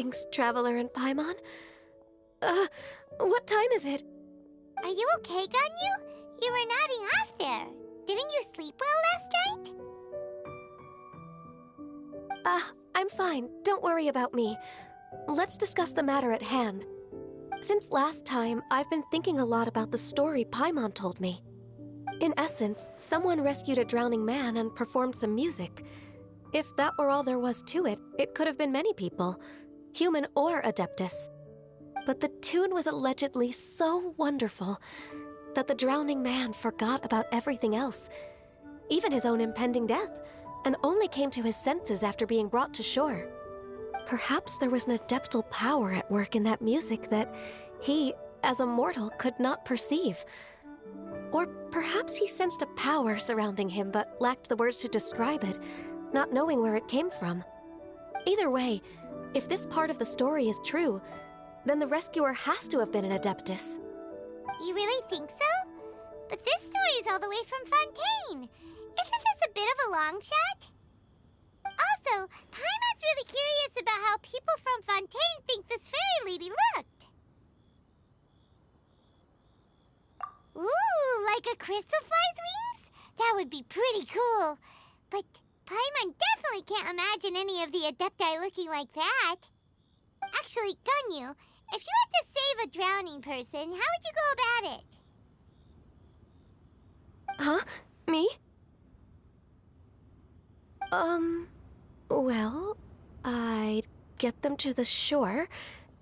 Greetings, Traveler and Paimon. What time is it? Are you okay, Ganyu? You were nodding off there. Didn't you sleep well last night? I'm fine. Don't worry about me. Let's discuss the matter at hand. Since last time, I've been thinking a lot about the story Paimon told me. In essence, someone rescued a drowning man and performed some music. If that were all there was to it, it could have been many people, human or Adeptus. But the tune was allegedly so wonderful that the drowning man forgot about everything else, even his own impending death, and only came to his senses after being brought to shore. Perhaps there was an adeptal power at work in that music that he, as a mortal, could not perceive. Or perhaps he sensed a power surrounding him but lacked the words to describe it, not knowing where it came from. Either way, if this part of the story is true, then the rescuer has to have been an Adeptus. You really think so? But this story is all the way from Fontaine. Isn't this a bit of a long shot? Also, Paimon's really curious about how people from Fontaine think this fairy lady looked. Ooh, like a crystal fly's wings? That would be pretty cool. But Paimon definitely can't imagine any of the Adepti looking like that. Actually, Ganyu, if you had to save a drowning person, how would you go about it? Huh? Me? Well, I'd get them to the shore,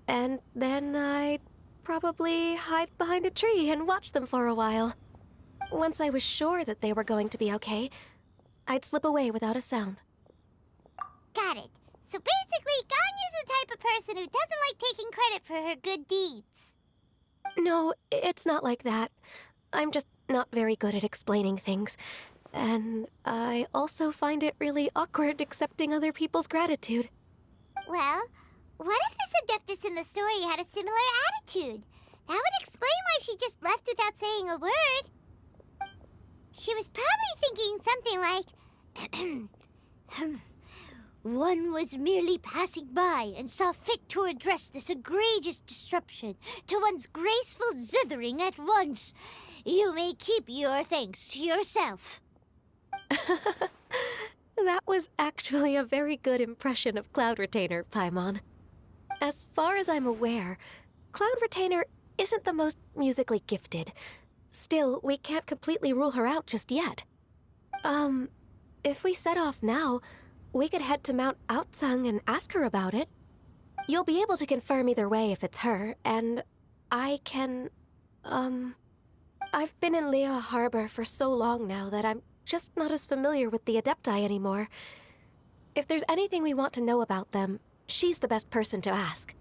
and then I'd probably hide behind a tree and watch them for a while. Once I was sure that they were going to be okay, I'd slip away without a sound. Got it. So basically, Ganyu's the type of person who doesn't like taking credit for her good deeds. No, it's not like that. I'm just not very good at explaining things. And I also find it really awkward accepting other people's gratitude. Well, what if this Adeptus in the story had a similar attitude? That would explain why she just left without saying a word. She was probably thinking something like, one was merely passing by and saw fit to address this egregious disruption to one's graceful zithering at once. You may keep your thanks to yourself. That was actually a very good impression of Cloud Retainer, Paimon. As far as I'm aware, Cloud Retainer isn't the most musically gifted. Still, we can't completely rule her out just yet. If we set off now, we could head to Mount Aotsung and ask her about it. You'll be able to confirm either way if it's her, and I can, I've been in Lea Harbor for so long now that I'm just not as familiar with the Adepti anymore. If there's anything we want to know about them, she's the best person to ask.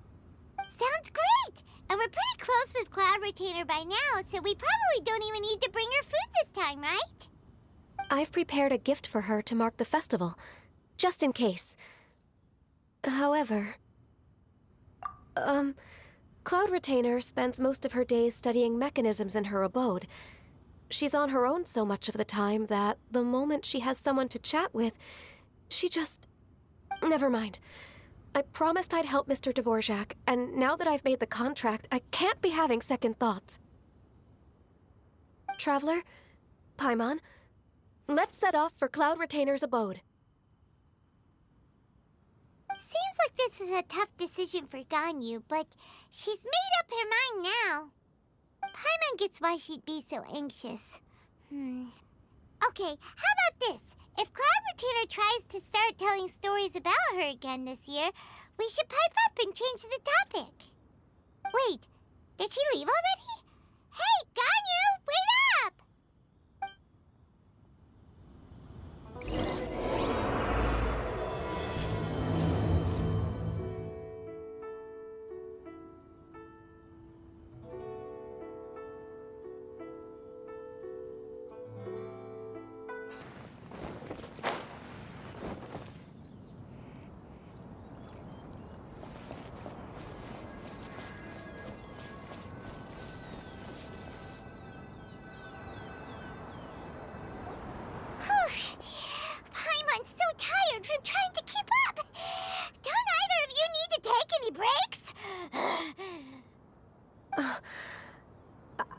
Sounds great! And we're pretty close with Cloud Retainer by now, so we probably don't even need to bring her food this time, right? I've prepared a gift for her to mark the festival, just in case. However, Cloud Retainer spends most of her days studying mechanisms in her abode. She's on her own so much of the time that the moment she has someone to chat with, she just... Never mind. I promised I'd help Mr. Dvorak, and now that I've made the contract, I can't be having second thoughts. Traveler, Paimon, let's set off for Cloud Retainer's abode. Seems like this is a tough decision for Ganyu, but she's made up her mind now. Paimon gets why she'd be so anxious. Okay, how about this? If Cloud Retainer tries to start telling stories about her again this year, we should pipe up and change the topic. Wait, did she leave already? Hey, Ganyu, wait up!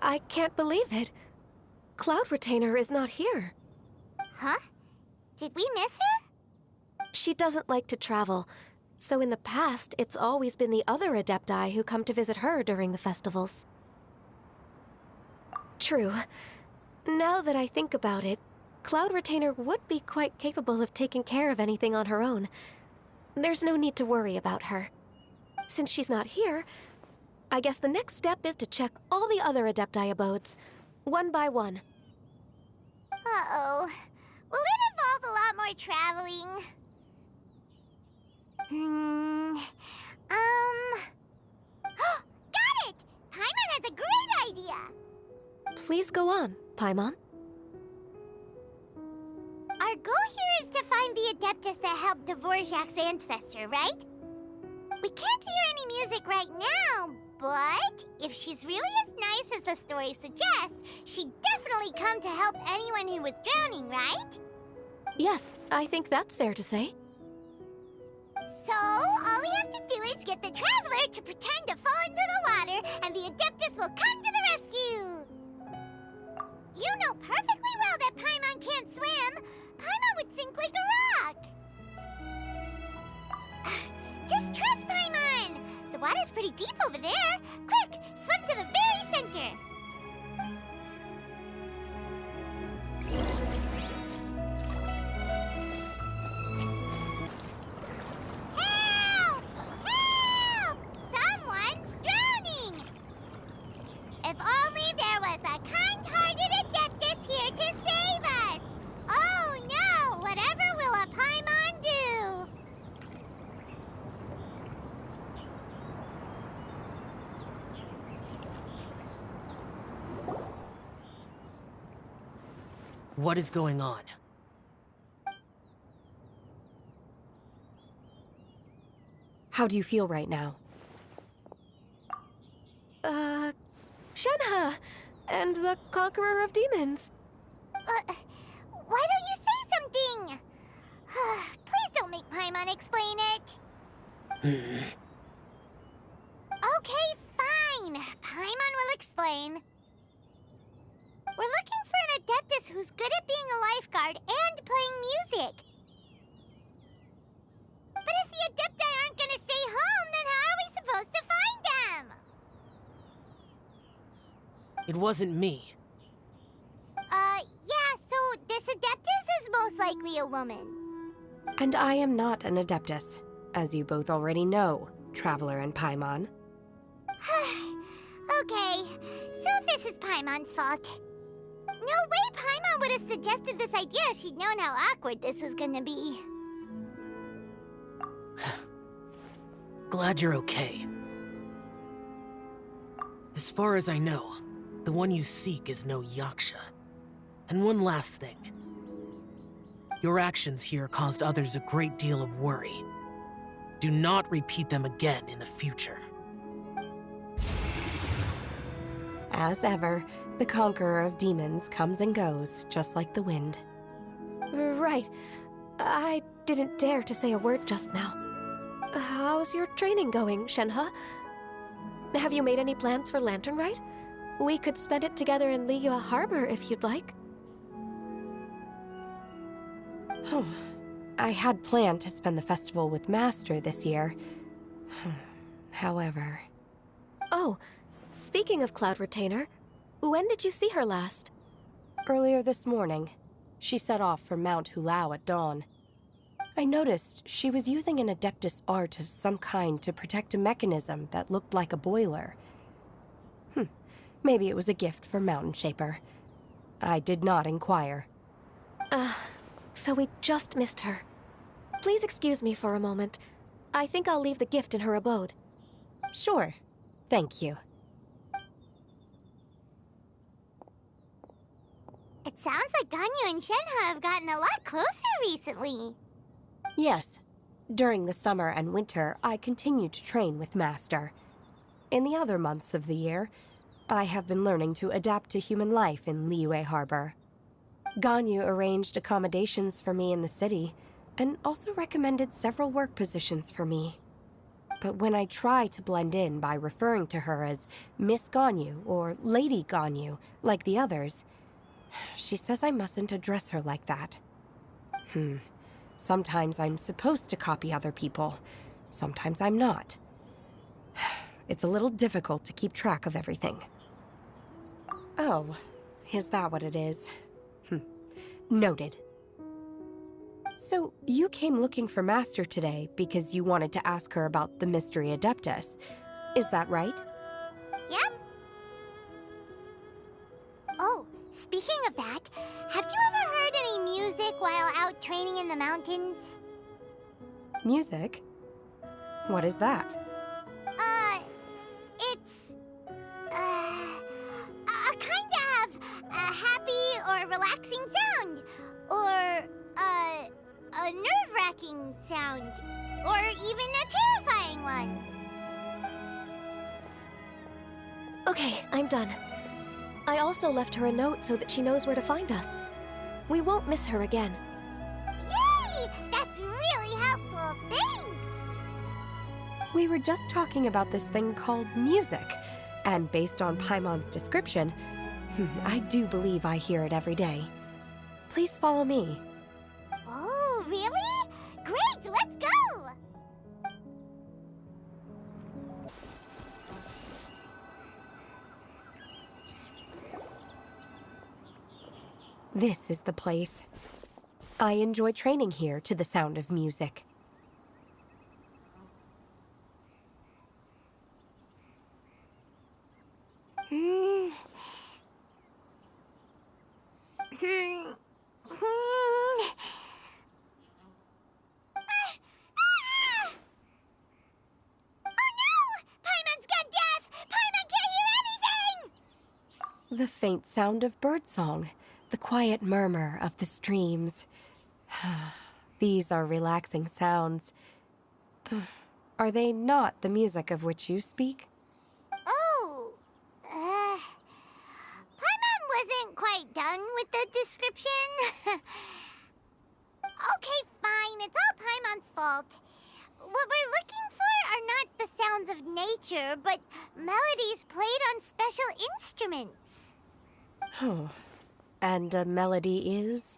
I can't believe it. Cloud Retainer is not here. Huh? Did we miss her? She doesn't like to travel, so in the past, it's always been the other Adepti who come to visit her during the festivals. True. Now that I think about it, Cloud Retainer would be quite capable of taking care of anything on her own. There's no need to worry about her. Since she's not here, I guess the next step is to check all the other Adepti abodes, one by one. Uh-oh. Will it involve a lot more traveling? Got it! Paimon has a great idea! Please go on, Paimon. Our goal here is to find the Adeptus that helped Dvorak's ancestor, right? We can't hear any music right now, but if she's really as nice as the story suggests, she'd definitely come to help anyone who was drowning, right? Yes, I think that's fair to say. So, all we have to do is get the Traveler to pretend to fall into the water, and the Adeptus will come to the rescue! You know perfectly well that Paimon can't swim! Paimon would sink like a rock! Just trust Paimon! The water's pretty deep over there! Quick, swim to the very center! Help! Help! Someone's drowning! If only there was a kind-hearted Adeptus here to save us! Oh no! Whatever will a Paimon do? What is going on? How do you feel right now? Shenhe! And the Conqueror of Demons. Why don't you say something? Please don't make Paimon explain it. Okay, fine. Paimon will explain. We're looking for an Adeptus who's good at being a lifeguard and playing music. But if the Adepti aren't gonna stay home, then how are we supposed to find them? It wasn't me. Yeah, so this Adeptus is most likely a woman. And I am not an Adeptus, as you both already know, Traveler and Paimon. Okay, so this is Paimon's fault. No way Paimon would have suggested this idea if she'd known how awkward this was gonna be. Glad you're okay. As far as I know, the one you seek is no Yaksha. And one last thing. Your actions here caused others a great deal of worry. Do not repeat them again in the future. As ever, the Conqueror of Demons comes and goes, just like the wind. Right. I didn't dare to say a word just now. How's your training going, Shenhe? Have you made any plans for Lantern Rite? We could spend it together in Liyue Harbor if you'd like. I had planned to spend the festival with Master this year. However... Oh, speaking of Cloud Retainer, when did you see her last? Earlier this morning, she set off for Mount Hulao at dawn. I noticed she was using an Adeptus art of some kind to protect a mechanism that looked like a boiler. Maybe it was a gift for Mountain Shaper. I did not inquire. So we just missed her. Please excuse me for a moment. I think I'll leave the gift in her abode. Sure. Thank you. It sounds like Ganyu and Shenhe have gotten a lot closer recently. Yes. During the summer and winter, I continue to train with Master. In the other months of the year, I have been learning to adapt to human life in Liyue Harbor. Ganyu arranged accommodations for me in the city, and also recommended several work positions for me. But when I try to blend in by referring to her as Miss Ganyu or Lady Ganyu, like the others, she says I mustn't address her like that. Sometimes I'm supposed to copy other people. Sometimes I'm not. It's a little difficult to keep track of everything. Oh, is that what it is? Noted. So, you came looking for Master today because you wanted to ask her about the Mystery Adeptus. Is that right? Yep. Oh, speaking of that, have you ever heard any music while out training in the mountains? Music? What is that? It's, a kind of a happy or relaxing sound, or, a nerve-wracking sound, or even a terrifying one. Okay, I'm done. I also left her a note so that she knows where to find us. We won't miss her again. Yay! That's really helpful, thanks! We were just talking about this thing called music, and based on Paimon's description, I do believe I hear it every day. Please follow me. Oh, really? Great, let's go! This is the place. I enjoy training here to the sound of music. The faint sound of birdsong, the quiet murmur of the streams. These are relaxing sounds. Are they not the music of which you speak? Oh, Paimon wasn't quite done with the description. Okay, fine, it's all Paimon's fault. What we're looking for are not the sounds of nature, but melodies played on special instruments. Oh, and a melody is?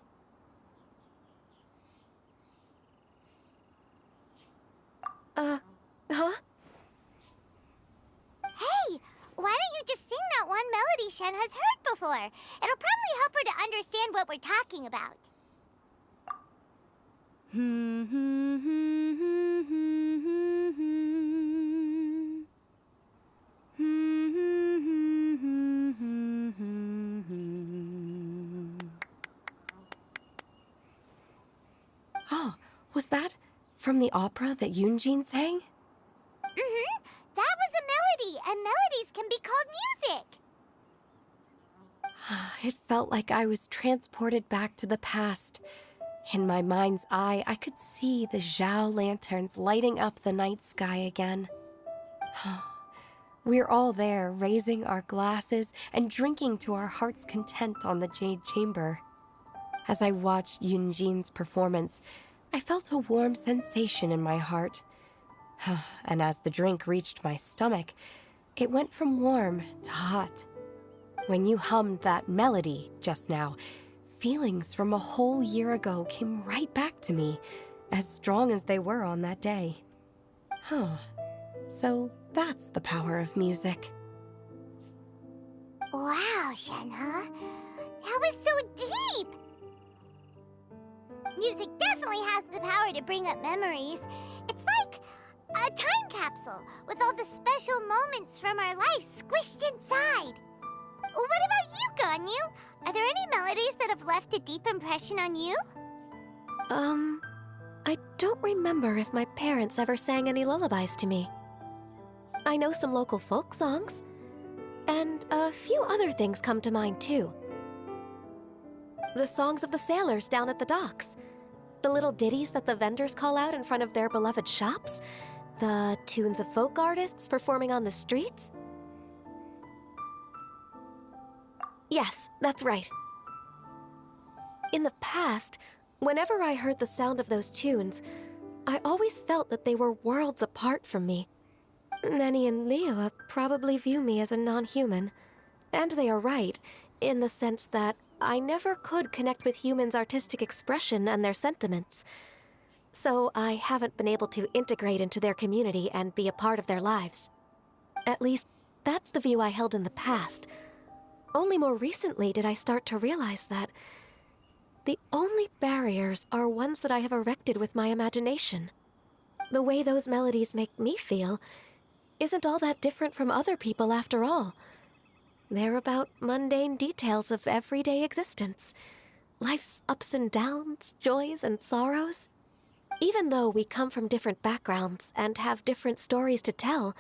Huh? Hey, why don't you just sing that one melody Shen has heard before? It'll probably help her to understand what we're talking about. Oh, was that from the opera that Yunjin sang? That was a melody, and melodies can be called music. It felt like I was transported back to the past. In my mind's eye, I could see the Zhao lanterns lighting up the night sky again. We're all there, raising our glasses and drinking to our heart's content on the Jade Chamber. As I watched Yunjin's performance, I felt a warm sensation in my heart. And as the drink reached my stomach, it went from warm to hot. When you hummed that melody just now, feelings from a whole year ago came right back to me, as strong as they were on that day. So that's the power of music. Wow, Shenhe. That was so deep! Music definitely has the power to bring up memories. It's like a time capsule with all the special moments from our life squished inside. What about you, Ganyu? Are there any melodies that have left a deep impression on you? I don't remember if my parents ever sang any lullabies to me. I know some local folk songs, and a few other things come to mind too. The songs of the sailors down at the docks, the little ditties that the vendors call out in front of their beloved shops, the tunes of folk artists performing on the streets. Yes, that's right. In the past, whenever I heard the sound of those tunes, I always felt that they were worlds apart from me. Nenny and Liyue probably view me as a non-human. And they are right, in the sense that I never could connect with humans' artistic expression and their sentiments. So I haven't been able to integrate into their community and be a part of their lives. At least, that's the view I held in the past. Only more recently did I start to realize that the only barriers are ones that I have erected with my imagination. The way those melodies make me feel isn't all that different from other people after all. They're about mundane details of everyday existence. Life's ups and downs, joys and sorrows. Even though we come from different backgrounds and have different stories to tell,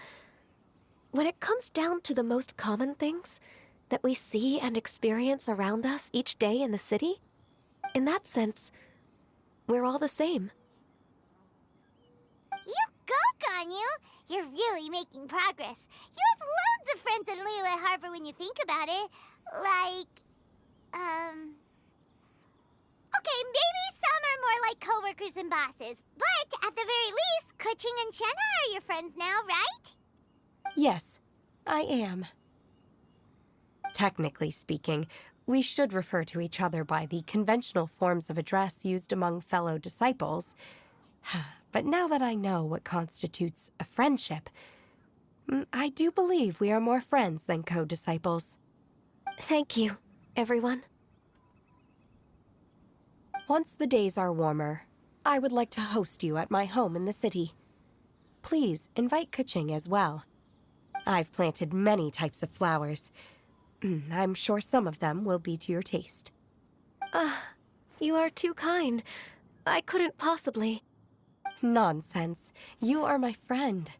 when it comes down to the most common things that we see and experience around us each day in the city, in that sense, we're all the same. You go, Ganyu! You're really making progress. You have loads of friends in Liyue Harbor when you think about it. Like, okay, maybe some are more like coworkers and bosses. But at the very least, Keqing and Shenhe are your friends now, right? Yes, I am. Technically speaking, we should refer to each other by the conventional forms of address used among fellow disciples. But now that I know what constitutes a friendship, I do believe we are more friends than co-disciples. Thank you, everyone. Once the days are warmer, I would like to host you at my home in the city. Please invite Keqing as well. I've planted many types of flowers. I'm sure some of them will be to your taste. You are too kind. I couldn't possibly. Nonsense. You are my friend.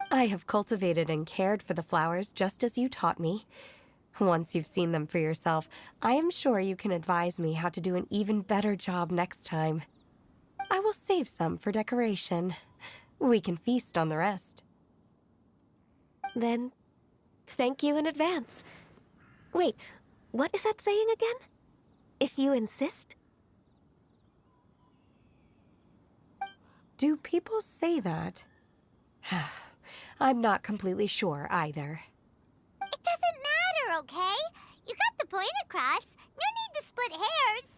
I have cultivated and cared for the flowers just as you taught me. Once you've seen them for yourself, I am sure you can advise me how to do an even better job next time. I will save some for decoration. We can feast on the rest. Then, thank you in advance. Wait, what is that saying again? If you insist? Do people say that? I'm not completely sure either. It doesn't matter, okay? You got the point across. No need to split hairs.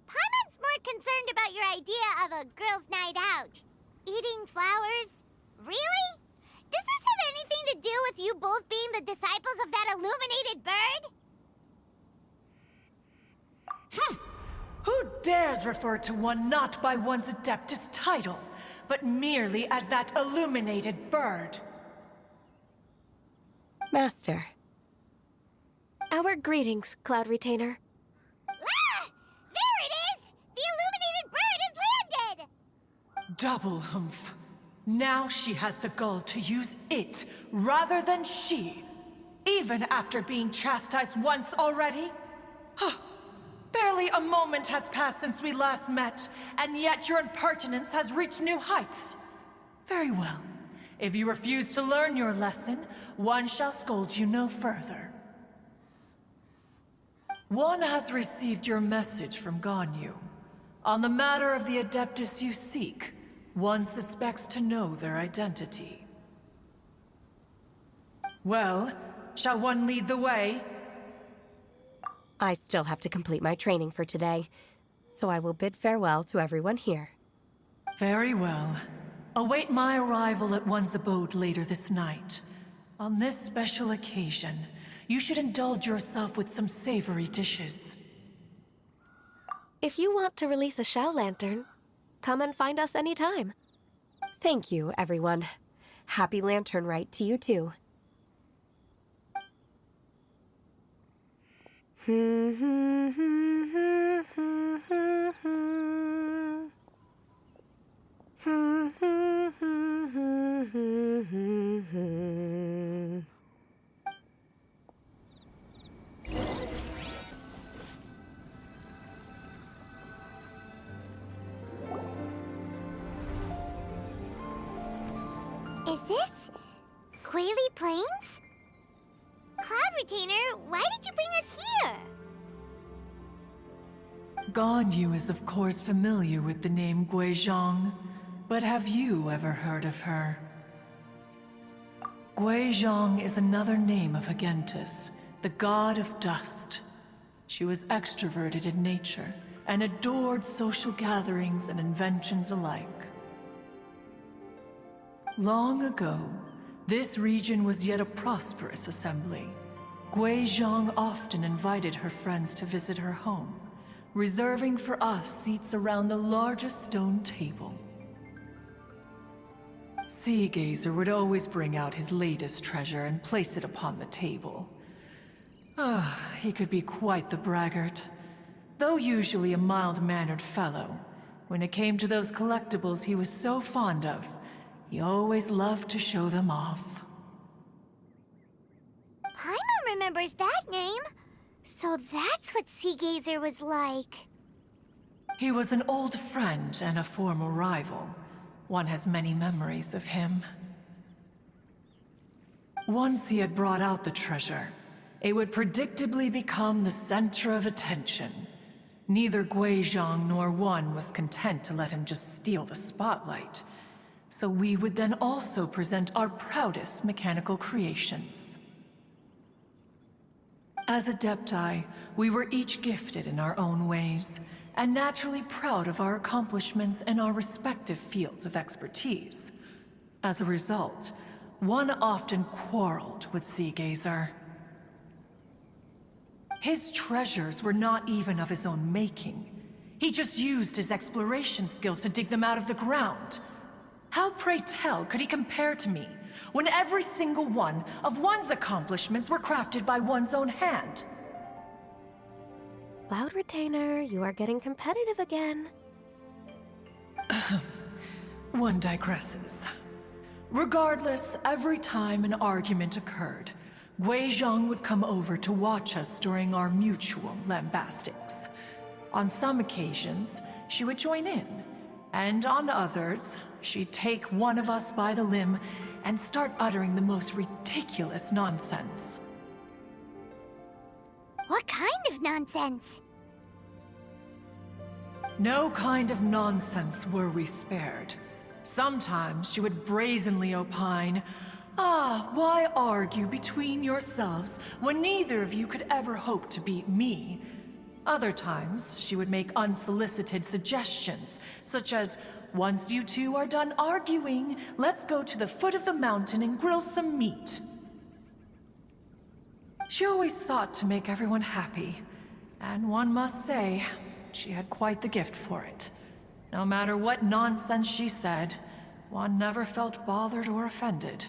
Paimon's more concerned about your idea of a girls' night out. Eating flowers? Really? Does this have anything to do with you both being the disciples of that illuminated bird? Who dares refer to one not by one's Adeptus title, but merely as that illuminated bird? Master. Our greetings, Cloud Retainer. Ah! There it is! The illuminated bird has landed! Double humph. Now she has the gall to use it rather than she, even after being chastised once already? Barely a moment has passed since we last met, and yet your impertinence has reached new heights. Very well. If you refuse to learn your lesson, one shall scold you no further. One has received your message from Ganyu. On the matter of the Adeptus you seek, one suspects to know their identity. Well, shall one lead the way? I still have to complete my training for today, so I will bid farewell to everyone here. Very well. Await my arrival at one's abode later this night. On this special occasion, you should indulge yourself with some savory dishes. If you want to release a Shao Lantern, come and find us anytime. Thank you, everyone. Happy Lantern Rite to you too. Is this Guili Plains? Cloud Retainer, why did you bring us here? Ganyu is of course familiar with the name Guizhong, but have you ever heard of her? Guizhong is another name of Agentis, the god of dust. She was extroverted in nature and adored social gatherings and inventions alike. Long ago, this region was yet a prosperous assembly. Guizhong often invited her friends to visit her home, reserving for us seats around the largest stone table. Seagazer would always bring out his latest treasure and place it upon the table. He could be quite the braggart. Though usually a mild-mannered fellow, when it came to those collectibles he was so fond of, he always loved to show them off. Paimon remembers that name. So that's what Seagazer was like. He was an old friend and a former rival. One has many memories of him. Once he had brought out the treasure, it would predictably become the center of attention. Neither Guizhong nor One was content to let him just steal the spotlight. So we would then also present our proudest mechanical creations. As Adepti, we were each gifted in our own ways, and naturally proud of our accomplishments in our respective fields of expertise. As a result, One often quarreled with Seagazer. His treasures were not even of his own making. He just used his exploration skills to dig them out of the ground. How, pray tell, could he compare to me, when every single one of One's accomplishments were crafted by one's own hand? Loud Retainer, you are getting competitive again. One digresses. Regardless, every time an argument occurred, Guizhong would come over to watch us during our mutual lambastics. On some occasions, she would join in, and on others, she'd take one of us by the limb and start uttering the most ridiculous nonsense. What kind of nonsense? No kind of nonsense were we spared. Sometimes she would brazenly opine, why argue between yourselves when neither of you could ever hope to beat me? Other times, she would make unsolicited suggestions, such as, once you two are done arguing, let's go to the foot of the mountain and grill some meat. She always sought to make everyone happy, and one must say, she had quite the gift for it. No matter what nonsense she said, One never felt bothered or offended.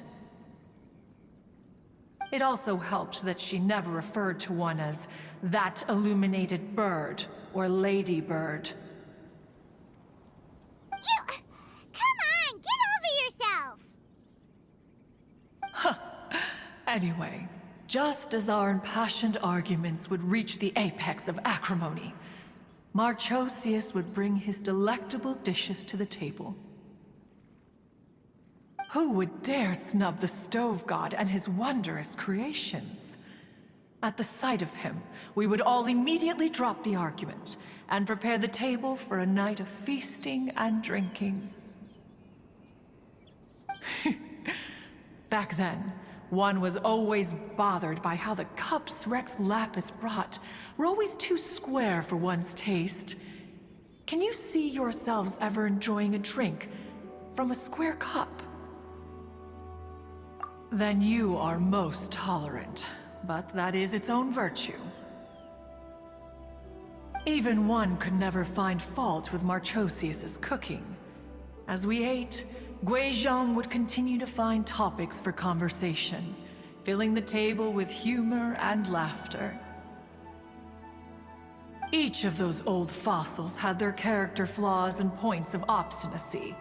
It also helped that she never referred to One as that illuminated bird or lady bird. Come on, get over yourself! Anyway, just as our impassioned arguments would reach the apex of acrimony, Marchosius would bring his delectable dishes to the table. Who would dare snub the stove god and his wondrous creations? At the sight of him, we would all immediately drop the argument and prepare the table for a night of feasting and drinking. Back then, One was always bothered by how the cups Rex Lapis brought were always too square for one's taste. Can you see yourselves ever enjoying a drink from a square cup? Then you are most tolerant, but that is its own virtue. Even One could never find fault with Marchosius's cooking. As we ate, Guizhong would continue to find topics for conversation, filling the table with humor and laughter. Each of those old fossils had their character flaws and points of obstinacy.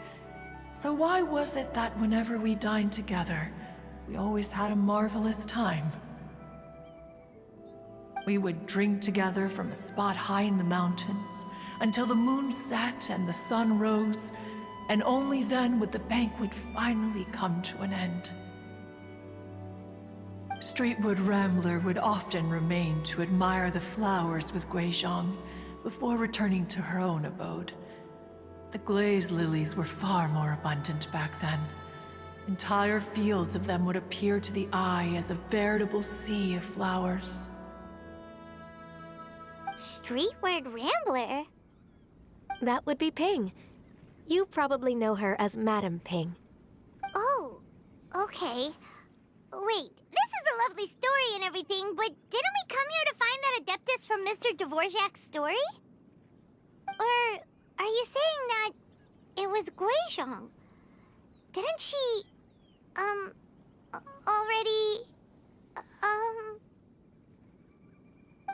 So why was it that whenever we dined together, we always had a marvelous time? We would drink together from a spot high in the mountains until the moon set and the sun rose, and only then would the banquet finally come to an end. Streetwood Rambler would often remain to admire the flowers with Guizhong before returning to her own abode. The glaze lilies were far more abundant back then, Entire fields of them would appear to the eye as a veritable sea of flowers. Streetward Rambler? That would be Ping. You probably know her as Madam Ping. Oh, okay. Wait, this is a lovely story and everything, but didn't we come here to find that Adeptus from Mr. Dvorak's story? Or are you saying that it was Guizhong? Didn't she, already,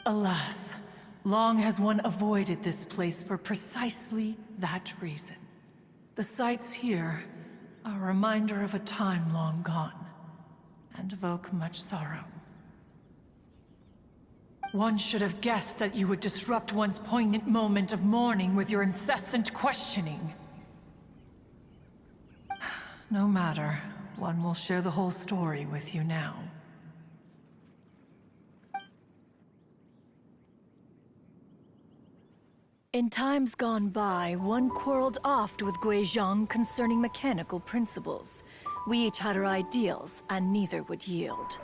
Alas, long has one avoided this place for precisely that reason. The sights here are a reminder of a time long gone, and evoke much sorrow. One should have guessed that you would disrupt one's poignant moment of mourning with your incessant questioning. No matter, one will share the whole story with you now. In times gone by, one quarreled oft with Guizhong concerning mechanical principles. We each had our ideals, and neither would yield.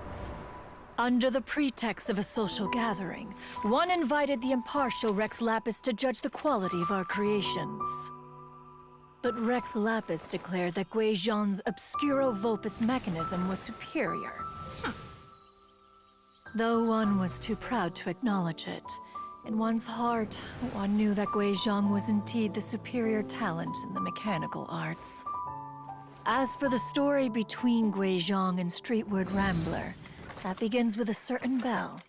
Under the pretext of a social gathering, one invited the impartial Rex Lapis to judge the quality of our creations. But Rex Lapis declared that Guizhong's Obscuro Vulpus mechanism was superior. Though one was too proud to acknowledge it, in one's heart, one knew that Guizhong was indeed the superior talent in the mechanical arts. As for the story between Guizhong and Streetward Rambler, that begins with a certain bell.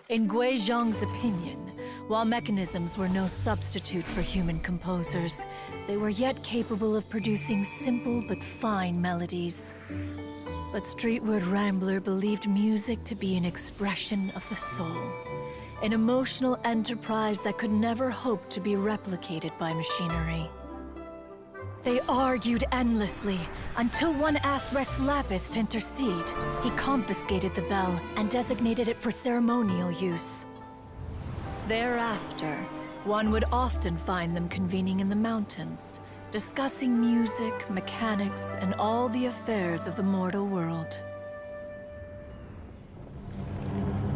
In Guizhong's opinion, while mechanisms were no substitute for human composers, they were yet capable of producing simple but fine melodies. But Streetward Rambler believed music to be an expression of the soul, an emotional enterprise that could never hope to be replicated by machinery. They argued endlessly, until one asked Rex Lapis to intercede. He confiscated the bell and designated it for ceremonial use. Thereafter, one would often find them convening in the mountains, discussing music, mechanics, and all the affairs of the mortal world.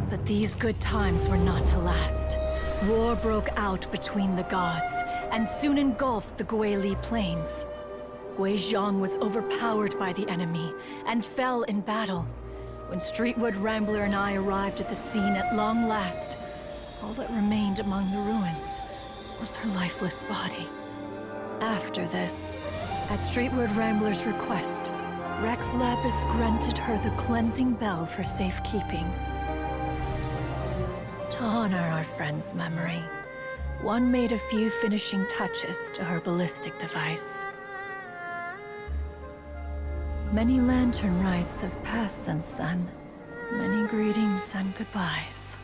But these good times were not to last. War broke out between the gods, and soon engulfed the Guili Plains. Guizhong was overpowered by the enemy, and fell in battle. When Streetward Rambler and I arrived at the scene at long last, all that remained among the ruins was her lifeless body. After this, at Streetward Rambler's request, Rex Lapis granted her the cleansing bell for safekeeping. To honor our friend's memory, one made a few finishing touches to her ballistic device. Many lantern rites have passed since then. Many greetings and goodbyes.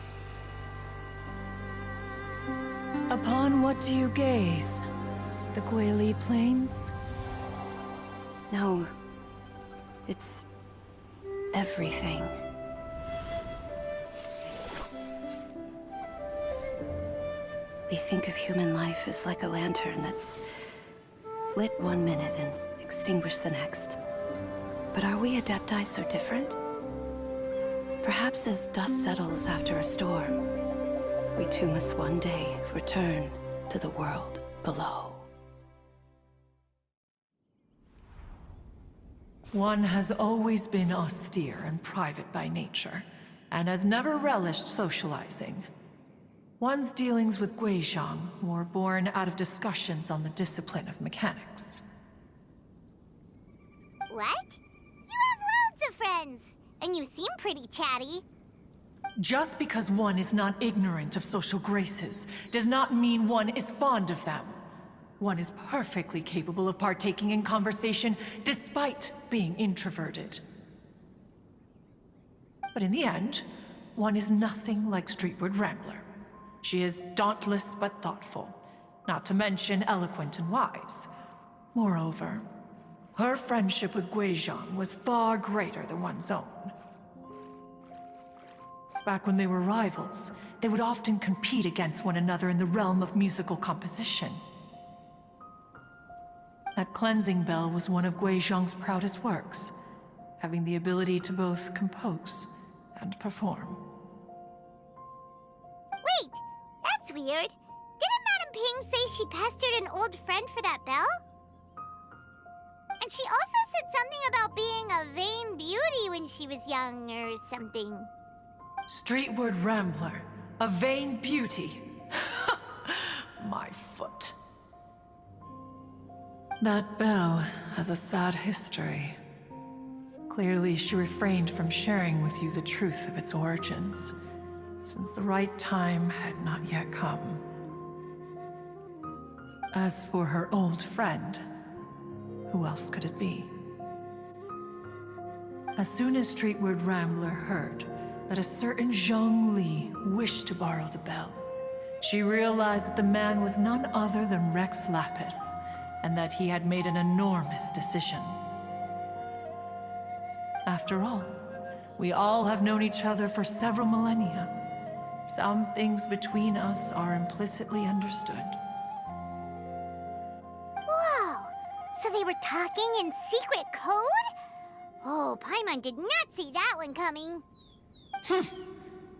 Upon what do you gaze? The Guili Plains? No. It's everything. We think of human life as like a lantern that's lit one minute and extinguished the next. But are we Adepti so different? Perhaps as dust settles after a storm, we too must one day return to the world below. One has always been austere and private by nature, and has never relished socializing. One's dealings with Guizhong were born out of discussions on the discipline of mechanics. What? You have loads of friends, and you seem pretty chatty. Just because one is not ignorant of social graces does not mean one is fond of them. One is perfectly capable of partaking in conversation despite being introverted. But in the end, one is nothing like Streetward Rambler. She is dauntless but thoughtful, not to mention eloquent and wise. Moreover, her friendship with Guizhong was far greater than one's own. Back when they were rivals, they would often compete against one another in the realm of musical composition. That cleansing bell was one of Guizhong's proudest works, having the ability to both compose and perform. Wait, that's weird. Didn't Madame Ping say she pestered an old friend for that bell? And she also said something about being a vain beauty when she was young or something. Streetward Rambler, a vain beauty. My foot. That bell has a sad history. Clearly, she refrained from sharing with you the truth of its origins, since the right time had not yet come. As for her old friend, who else could it be? As soon as Streetward Rambler heard that a certain Zhang Li wished to borrow the bell, she realized that the man was none other than Rex Lapis, and that he had made an enormous decision. After all, we all have known each other for several millennia. Some things between us are implicitly understood. Whoa! So they were talking in secret code? Oh, Paimon did not see that one coming.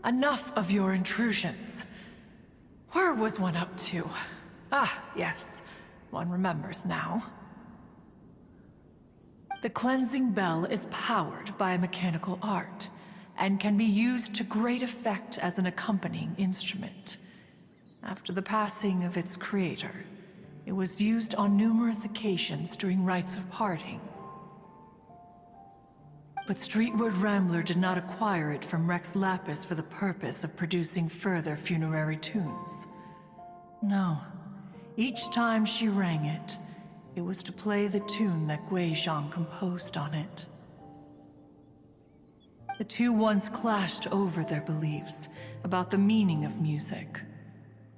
Enough of your intrusions. Where was one up to? Ah, yes. One remembers now. The cleansing bell is powered by a mechanical art, and can be used to great effect as an accompanying instrument. After the passing of its creator, it was used on numerous occasions during rites of parting. But Streetward Rambler did not acquire it from Rex Lapis for the purpose of producing further funerary tunes. No. Each time she rang it, it was to play the tune that Guizhong composed on it. The two once clashed over their beliefs about the meaning of music.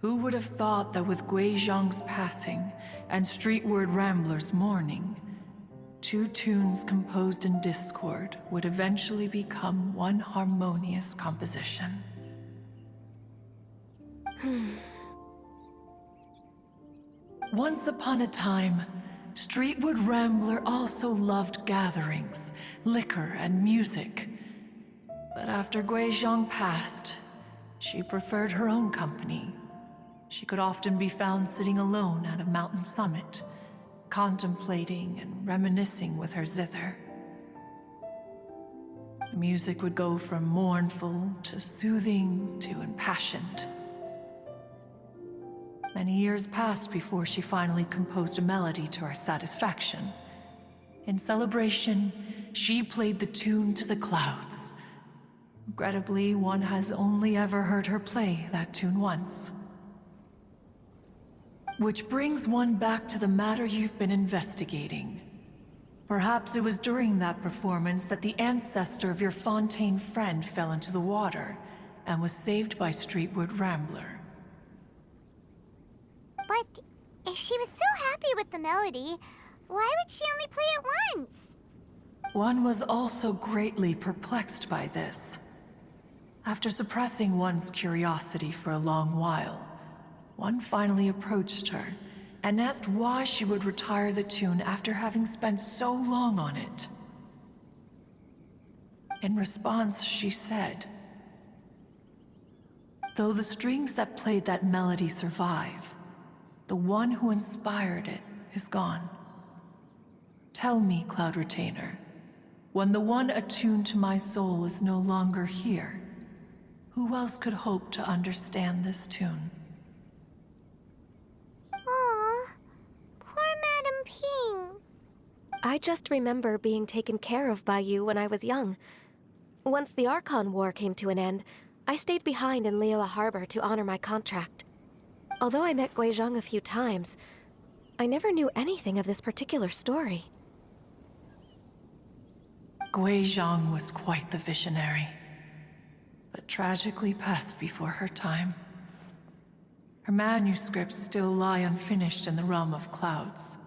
Who would have thought that with Guizhong's passing and Streetward Rambler's mourning, two tunes composed in discord would eventually become one harmonious composition? Once upon a time, Streetward Rambler also loved gatherings, liquor, and music. But after Guizhong passed, she preferred her own company. She could often be found sitting alone at a mountain summit, contemplating and reminiscing with her zither. The music would go from mournful to soothing to impassioned. Many years passed before she finally composed a melody to her satisfaction. In celebration, she played the tune to the clouds. Regrettably, one has only ever heard her play that tune once. Which brings one back to the matter you've been investigating. Perhaps it was during that performance that the ancestor of your Fontaine friend fell into the water and was saved by Streetward Rambler. But if she was so happy with the melody, why would she only play it once? One was also greatly perplexed by this. After suppressing one's curiosity for a long while, one finally approached her and asked why she would retire the tune after having spent so long on it. In response, she said, "Though the strings that played that melody survive, the one who inspired it is gone. Tell me, Cloud Retainer, when the one attuned to my soul is no longer here, who else could hope to understand this tune?" Aw, poor Madame Ping. I just remember being taken care of by you when I was young. Once the Archon War came to an end, I stayed behind in Liyue Harbor to honor my contract. Although I met Guizhong a few times, I never knew anything of this particular story. Guizhong was quite the visionary, but tragically passed before her time. Her manuscripts still lie unfinished in the realm of clouds.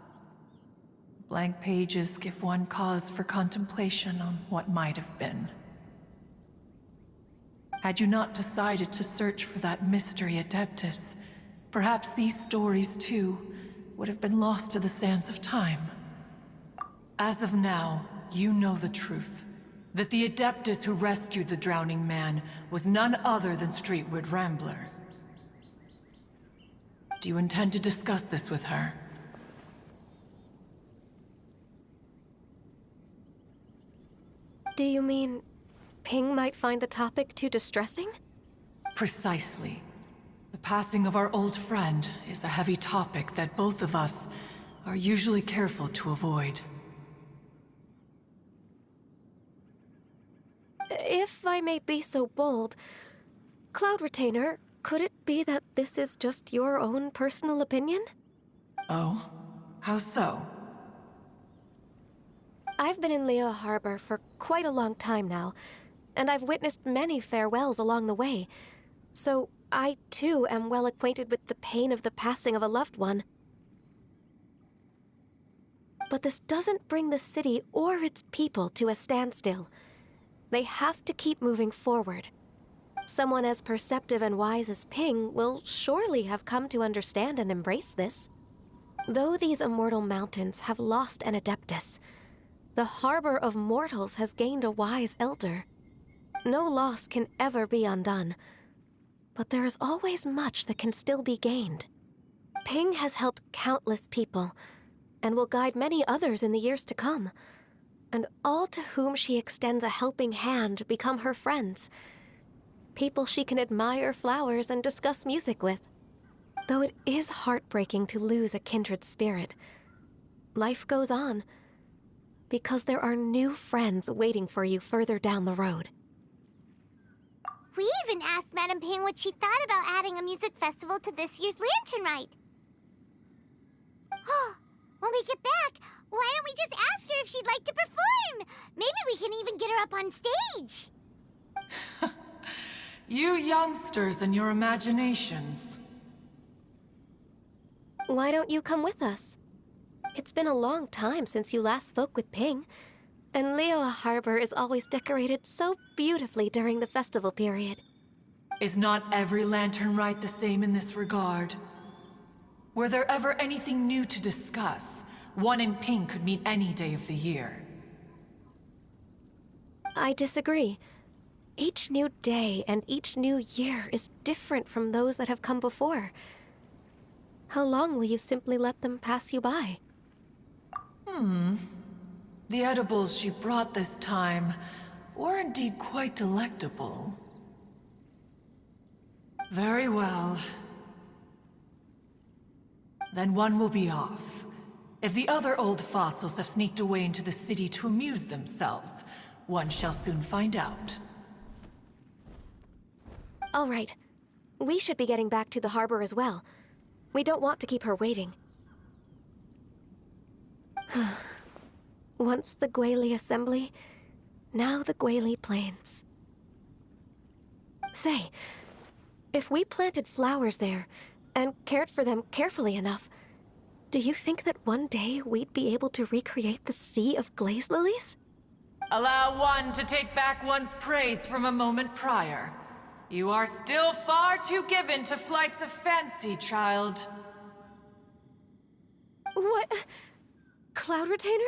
Blank pages give one cause for contemplation on what might have been. Had you not decided to search for that mystery Adeptus, perhaps these stories, too, would have been lost to the sands of time. As of now, you know the truth. That the Adeptus who rescued the drowning man was none other than Streetwood Rambler. Do you intend to discuss this with her? Do you mean Ping might find the topic too distressing? Precisely. The passing of our old friend is a heavy topic that both of us are usually careful to avoid. If I may be so bold, Cloud Retainer, could it be that this is just your own personal opinion? Oh? How so? I've been in Liyue Harbor for quite a long time now, and I've witnessed many farewells along the way, so I too am well acquainted with the pain of the passing of a loved one. But this doesn't bring the city or its people to a standstill. They have to keep moving forward. Someone as perceptive and wise as Ping will surely have come to understand and embrace this. Though these immortal mountains have lost an Adeptus, the harbor of mortals has gained a wise elder. No loss can ever be undone, but there is always much that can still be gained. Ping has helped countless people, and will guide many others in the years to come. And all to whom she extends a helping hand become her friends. People she can admire flowers and discuss music with. Though it is heartbreaking to lose a kindred spirit, life goes on, because there are new friends waiting for you further down the road. We even asked Madame Ping what she thought about adding a music festival to this year's Lantern Rite. Oh, when we get back, why don't we just ask her if she'd like to perform? Maybe we can even get her up on stage. You youngsters and your imaginations. Why don't you come with us? It's been a long time since you last spoke with Ping, and Liyue Harbor is always decorated so beautifully during the festival period. Is not every Lantern Rite the same in this regard? Were there ever anything new to discuss? One in Ping could meet any day of the year. I disagree. Each new day and each new year is different from those that have come before. How long will you simply let them pass you by? The edibles she brought this time were indeed quite delectable. Very well. Then one will be off. If the other old fossils have sneaked away into the city to amuse themselves, one shall soon find out. All right. We should be getting back to the harbor as well. We don't want to keep her waiting. Once the Guili Assembly, now the Guili Plains. Say, if we planted flowers there and cared for them carefully enough, do you think that one day we'd be able to recreate the Sea of Glaze Lilies? Allow one to take back one's praise from a moment prior. You are still far too given to flights of fancy, child. What? Cloud Retainer?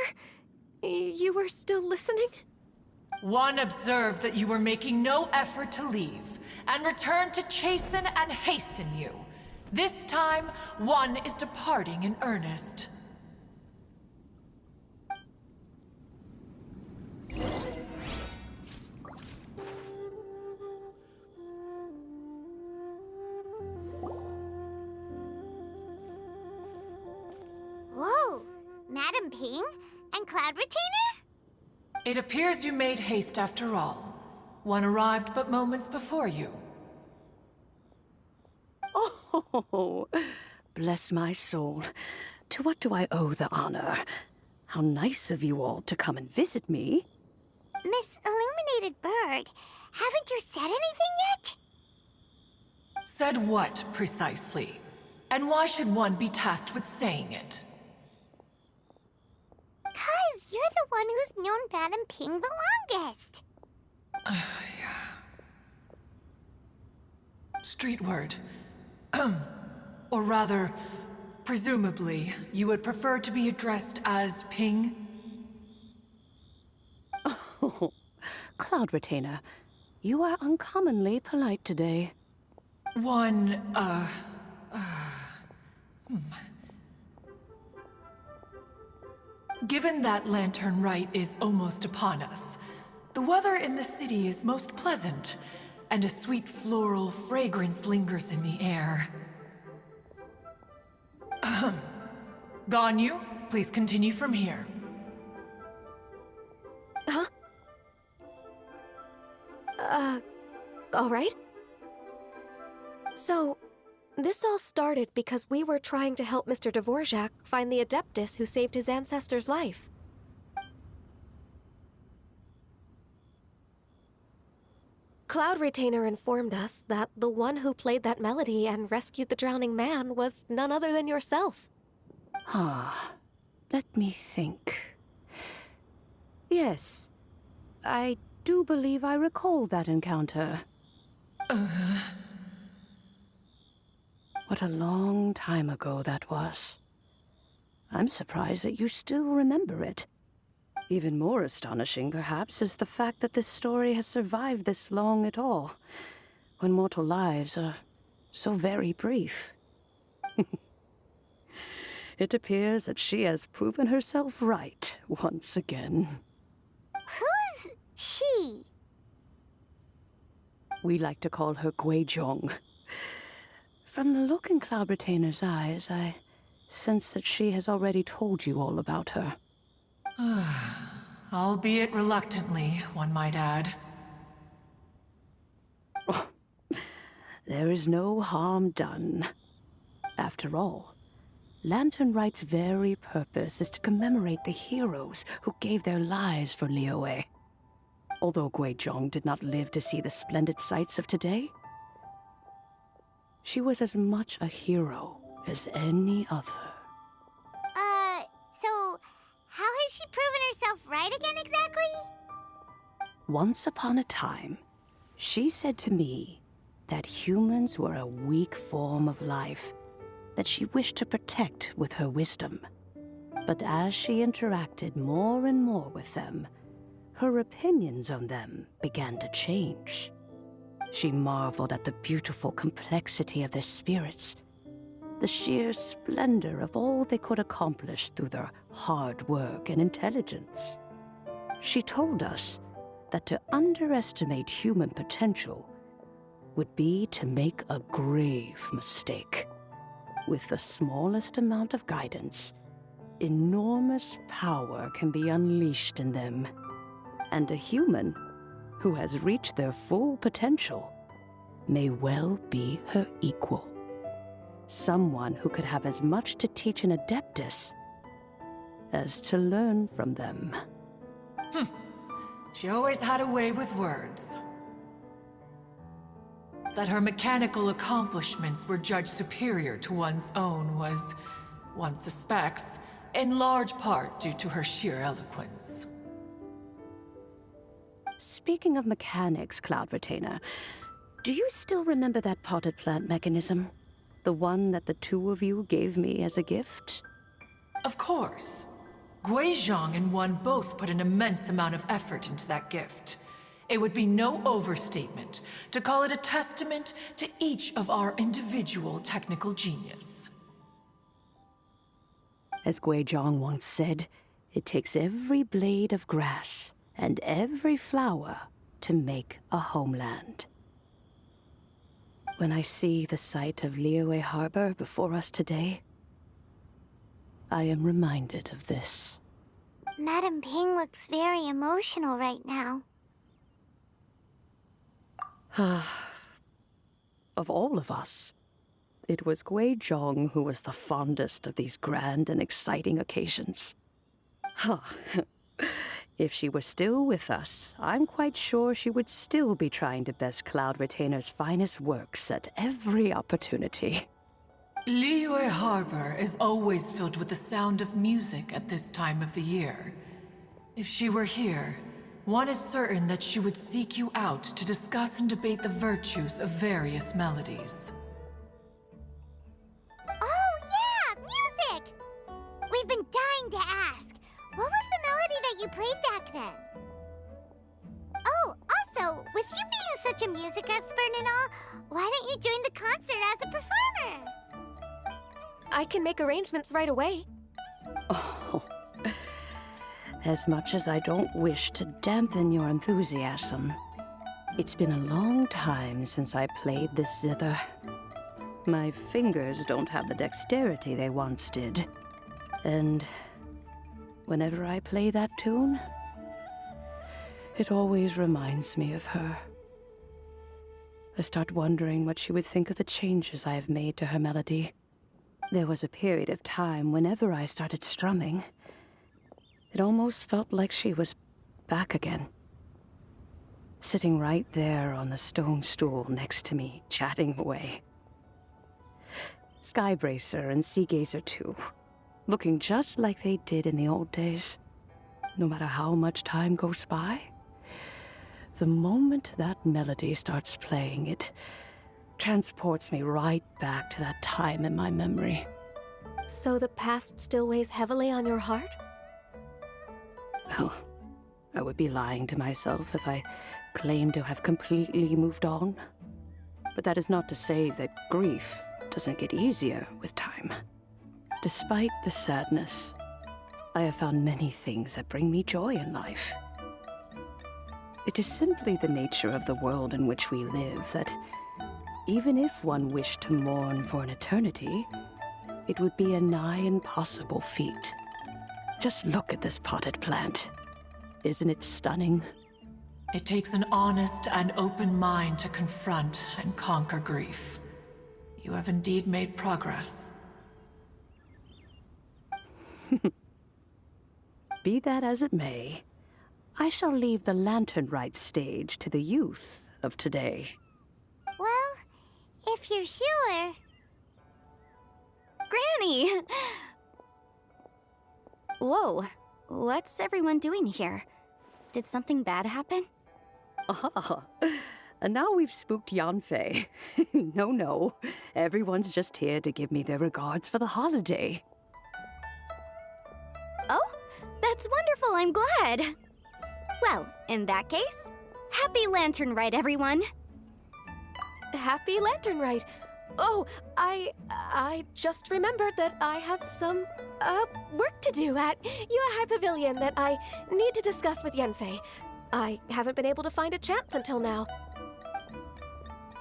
You were still listening? One observed that you were making no effort to leave, and returned to chasten and hasten you. This time, one is departing in earnest. Whoa, Madame Ping and Cloud Retainer? It appears you made haste after all. One arrived but moments before you. Oh, bless my soul. To what do I owe the honor? How nice of you all to come and visit me. Miss Illuminated Bird, haven't you said anything yet? Said what, precisely? And why should one be tasked with saying it? 'Cause you're the one who's known Madame Ping the longest. Street word. Or rather, Presumably, you would prefer to be addressed as Ping? Oh, Cloud Retainer, you are uncommonly polite today. Given that Lantern Rite is almost upon us, the weather in the city is most pleasant, and a sweet floral fragrance lingers in the air. Ahem. Ganyu, please continue from here. Huh? All right. So, this all started because we were trying to help Mr. Dvorak find the Adeptus who saved his ancestor's life. Cloud Retainer informed us that the one who played that melody and rescued the drowning man was none other than yourself. Ah, let me think. Yes, I do believe I recall that encounter. What a long time ago that was. I'm surprised that you still remember it. Even more astonishing, perhaps, is the fact that this story has survived this long at all, when mortal lives are so very brief. It appears that she has proven herself right once again. Who's she? We like to call her Guizhong. From the look in Cloud Retainer's eyes, I sense that she has already told you all about her. Albeit reluctantly, one might add. There is no harm done. After all, Lantern Rite's very purpose is to commemorate the heroes who gave their lives for Liyue. Although Guizhong did not live to see the splendid sights of today, she was as much a hero as any other. So how has she proven herself right again exactly? Once upon a time, she said to me that humans were a weak form of life that she wished to protect with her wisdom. But as she interacted more and more with them, her opinions on them began to change. She marveled at the beautiful complexity of their spirits, the sheer splendor of all they could accomplish through their hard work and intelligence. She told us that to underestimate human potential would be to make a grave mistake. With the smallest amount of guidance, enormous power can be unleashed in them. And a human who has reached their full potential may well be her equal. Someone who could have as much to teach an Adeptus as to learn from them. She always had a way with words. That her mechanical accomplishments were judged superior to one's own was, one suspects, in large part due to her sheer eloquence. Speaking of mechanics, Cloud Retainer, do you still remember that potted plant mechanism? The one that the two of you gave me as a gift? Of course. Guizhong and one both put an immense amount of effort into that gift. It would be no overstatement to call it a testament to each of our individual technical genius. As Guizhong once said, it takes every blade of grass and every flower to make a homeland. When I see the sight of Liyue Harbor before us today, I am reminded of this. Madam Ping looks very emotional right now. Of all of us, it was Guizhong who was the fondest of these grand and exciting occasions. If she were still with us, I'm quite sure she would still be trying to best Cloud Retainer's finest works at every opportunity. Liyue Harbor is always filled with the sound of music at this time of the year. If she were here, one is certain that she would seek you out to discuss and debate the virtues of various melodies. Oh yeah, such a music expert and all, why don't you join the concert as a performer? I can make arrangements right away. Oh, as much as I don't wish to dampen your enthusiasm, it's been a long time since I played this zither. My fingers don't have the dexterity they once did. And whenever I play that tune, it always reminds me of her. I start wondering what she would think of the changes I have made to her melody. There was a period of time whenever I started strumming, it almost felt like she was back again. Sitting right there on the stone stool next to me, chatting away. Skybracer and Seagazer too, looking just like they did in the old days. No matter how much time goes by, the moment that melody starts playing, it transports me right back to that time in my memory. So the past still weighs heavily on your heart? Well, I would be lying to myself if I claimed to have completely moved on. But that is not to say that grief doesn't get easier with time. Despite the sadness, I have found many things that bring me joy in life. It is simply the nature of the world in which we live that even if one wished to mourn for an eternity, it would be a nigh impossible feat. Just look at this potted plant. Isn't it stunning? It takes an honest and open mind to confront and conquer grief. You have indeed made progress. Be that as it may, I shall leave the lantern rite stage to the youth of today. Well, if you're sure. Granny! Whoa, what's everyone doing here? Did something bad happen? Ah, and now we've spooked Yanfei. No, everyone's just here to give me their regards for the holiday. Oh, that's wonderful, I'm glad. Well, in that case, happy Lantern Rite, everyone. Happy Lantern Rite. Oh, I just remembered that I have some, work to do at Yuehai Pavilion that I need to discuss with Yanfei. I haven't been able to find a chance until now.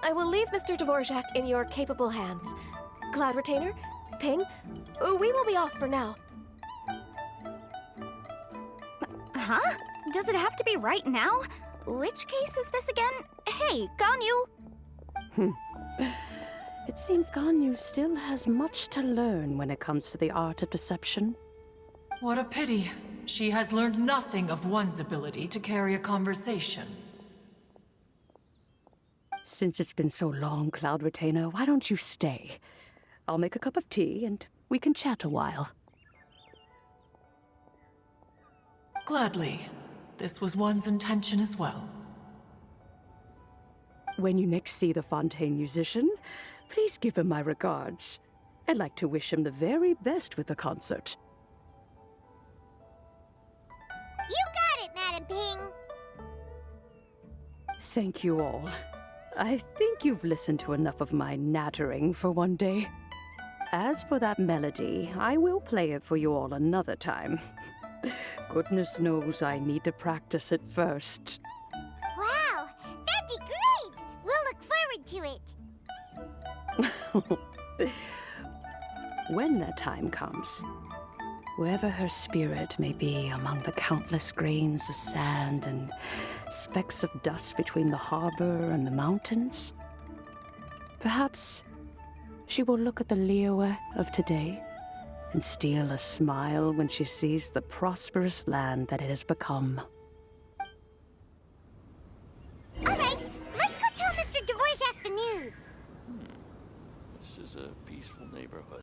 I will leave Mr. Dvorak in your capable hands. Cloud Retainer, Ping, we will be off for now. Huh? Does it have to be right now? Which case is this again? Hey, Ganyu! It seems Ganyu still has much to learn when it comes to the art of deception. What a pity. She has learned nothing of one's ability to carry a conversation. Since it's been so long, Cloud Retainer, why don't you stay? I'll make a cup of tea and we can chat a while. Gladly. This was one's intention as well. When you next see the Fontaine musician, please give him my regards. I'd like to wish him the very best with the concert. You got it, Madam Ping. Thank you all. I think you've listened to enough of my nattering for one day. As for that melody, I will play it for you all another time. Goodness knows I need to practice it first. Wow, that'd be great. We'll look forward to it. When that time comes, wherever her spirit may be among the countless grains of sand and specks of dust between the harbor and the mountains, perhaps she will look at the Liyue of today and steal a smile when she sees the prosperous land that it has become. All right, let's go tell Mr. Dvorak the news. This is a peaceful neighborhood.